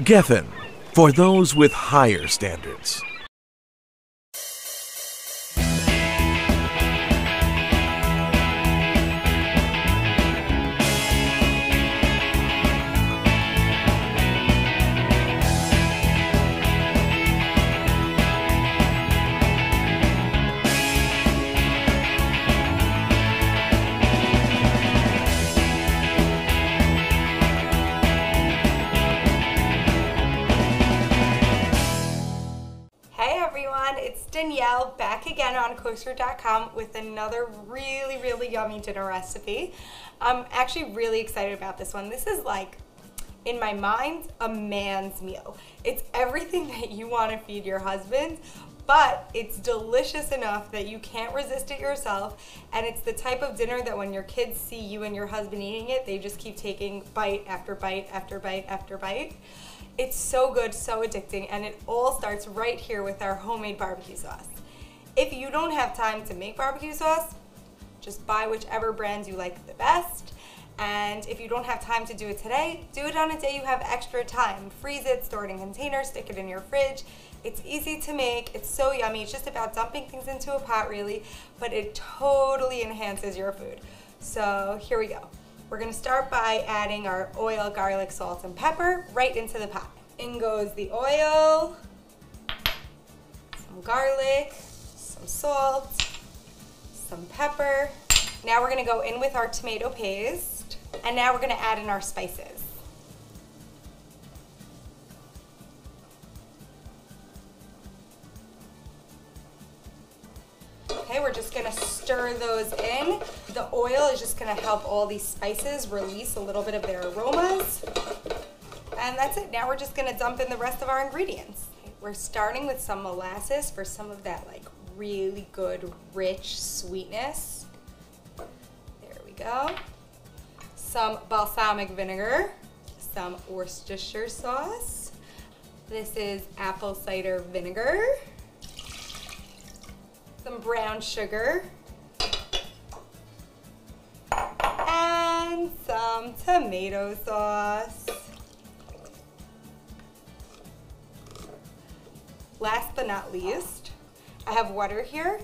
Geffen, for those with higher standards. It's Danielle back again on Kosherdotcom with another really yummy dinner recipe. I'm actually really excited about this one. This is like, in my mind, a man's meal. It's everything that you want to feed your husband, but it's delicious enough that you can't resist it yourself, and it's the type of dinner that when your kids see you and your husband eating it, they just keep taking bite after bite after bite after bite. It's so good, so addicting, and it all starts right here with our homemade barbecue sauce. If you don't have time to make barbecue sauce, just buy whichever brands you like the best. And if you don't have time to do it today, do it on a day you have extra time. Freeze it, store it in containers, stick it in your fridge. It's easy to make, it's so yummy. It's just about dumping things into a pot really, but it totally enhances your food. So here we go. We're gonna start by adding our oil, garlic, salt, and pepper right into the pot. In goes the oil, some garlic, some salt, some pepper. Now we're gonna go in with our tomato paste, and now we're gonna add in our spices. Okay, we're just gonna stir those in. The oil is just gonna help all these spices release a little bit of their aromas. And that's it. Now we're just gonna dump in the rest of our ingredients. We're starting with some molasses for some of that like really good, rich sweetness. There we go. Some balsamic vinegar, some Worcestershire sauce. This is apple cider vinegar. Some brown sugar, and some tomato sauce. Last but not least, I have water here.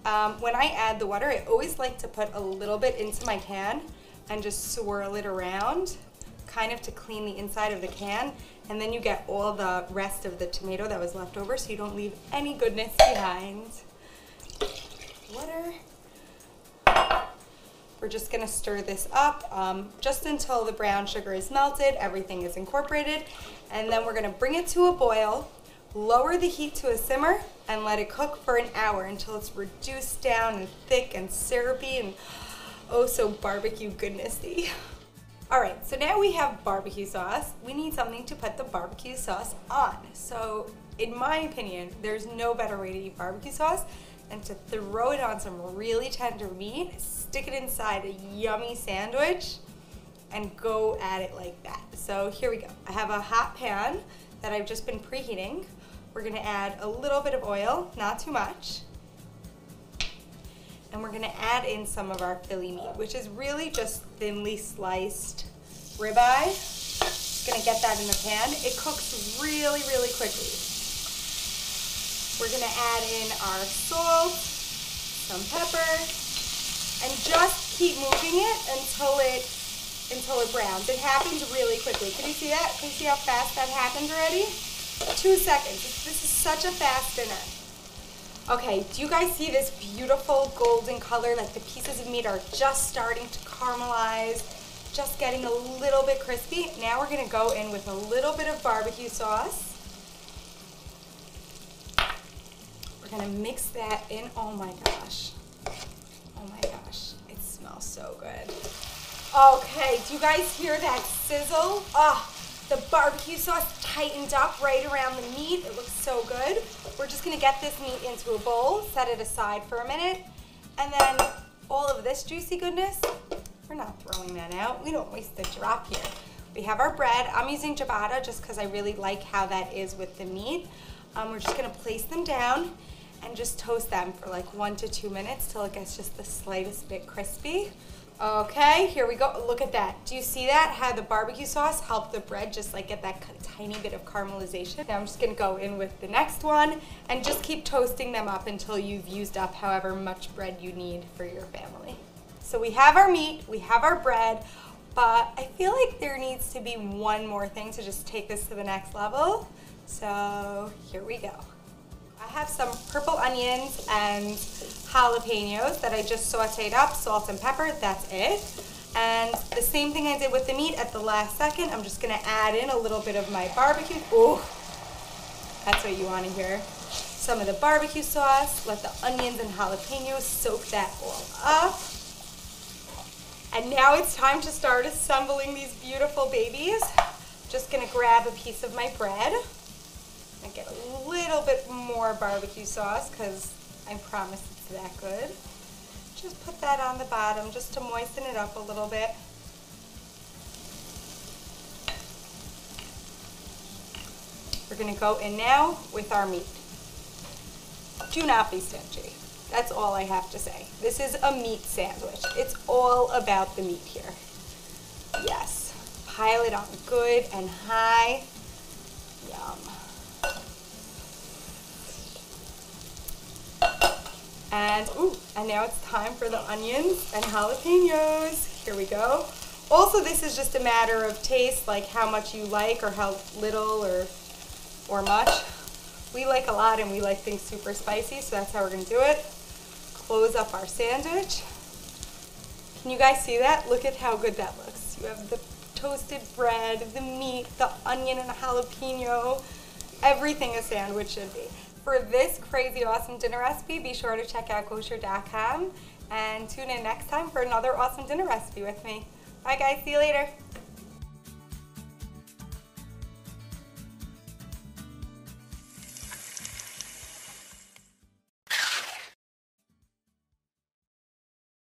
When I add the water, I always like to put a little bit into my can and just swirl it around, kind of to clean the inside of the can, and then you get all the rest of the tomato that was left over so you don't leave any goodness behind. Water. We're just gonna stir this up just until the brown sugar is melted, everything is incorporated, and then we're gonna bring it to a boil, lower the heat to a simmer, and let it cook for an hour until it's reduced down and thick and syrupy and oh so barbecue goodnessy. All right, so now we have barbecue sauce. We need something to put the barbecue sauce on. So in my opinion, there's no better way to eat barbecue sauce and to throw it on some really tender meat, stick it inside a yummy sandwich, and go at it like that. So here we go. I have a hot pan that I've just been preheating. We're gonna add a little bit of oil, not too much. And we're gonna add in some of our Philly meat, which is really just thinly sliced ribeye. Just gonna get that in the pan. It cooks really quickly. We're gonna add in our salt, some pepper, and just keep moving it until it browns. It happens really quickly. Can you see that? Can you see how fast that happened already? 2 seconds. This is such a fast dinner. Okay, do you guys see this beautiful golden color? Like the pieces of meat are just starting to caramelize, just getting a little bit crispy. Now we're gonna go in with a little bit of barbecue sauce. We're gonna mix that in. Oh my gosh. Oh my gosh. It smells so good. Okay, do you guys hear that sizzle? Oh, the barbecue sauce tightened up right around the meat. It looks so good. We're just gonna get this meat into a bowl, set it aside for a minute, and then all of this juicy goodness, we're not throwing that out. We don't waste a drop here. We have our bread. I'm using ciabatta just because I really like how that is with the meat. We're just gonna place them down and just toast them for like 1 to 2 minutes till it gets just the slightest bit crispy. Okay, here we go. Look at that. Do you see that? How the barbecue sauce helped the bread just like get that tiny bit of caramelization. Now I'm just gonna go in with the next one and just keep toasting them up until you've used up however much bread you need for your family. So we have our meat, we have our bread, but I feel like there needs to be one more thing to just take this to the next level. So here we go. I have some purple onions and jalapenos that I just sauteed up, salt and pepper, that's it. And the same thing I did with the meat at the last second, I'm just gonna add in a little bit of my barbecue. Ooh, that's what you wanna hear. Some of the barbecue sauce, let the onions and jalapenos soak that all up. And now it's time to start assembling these beautiful babies. Just gonna grab a piece of my bread and get a little bit more barbecue sauce because I promise it's that good. Just put that on the bottom just to moisten it up a little bit. We're gonna go in now with our meat. Do not be stingy. That's all I have to say. This is a meat sandwich. It's all about the meat here. Yes, pile it on good and high. Yum. And now it's time for the onions and jalapenos. Here we go. Also, this is just a matter of taste, like how much you like or how little or much. We like a lot and we like things super spicy, so that's how we're gonna do it. Close up our sandwich. Can you guys see that? Look at how good that looks. You have the toasted bread, the meat, the onion and the jalapeno, everything a sandwich should be. For this crazy awesome dinner recipe, be sure to check out Kosherdotcom and tune in next time for another awesome dinner recipe with me. Bye guys, see you later.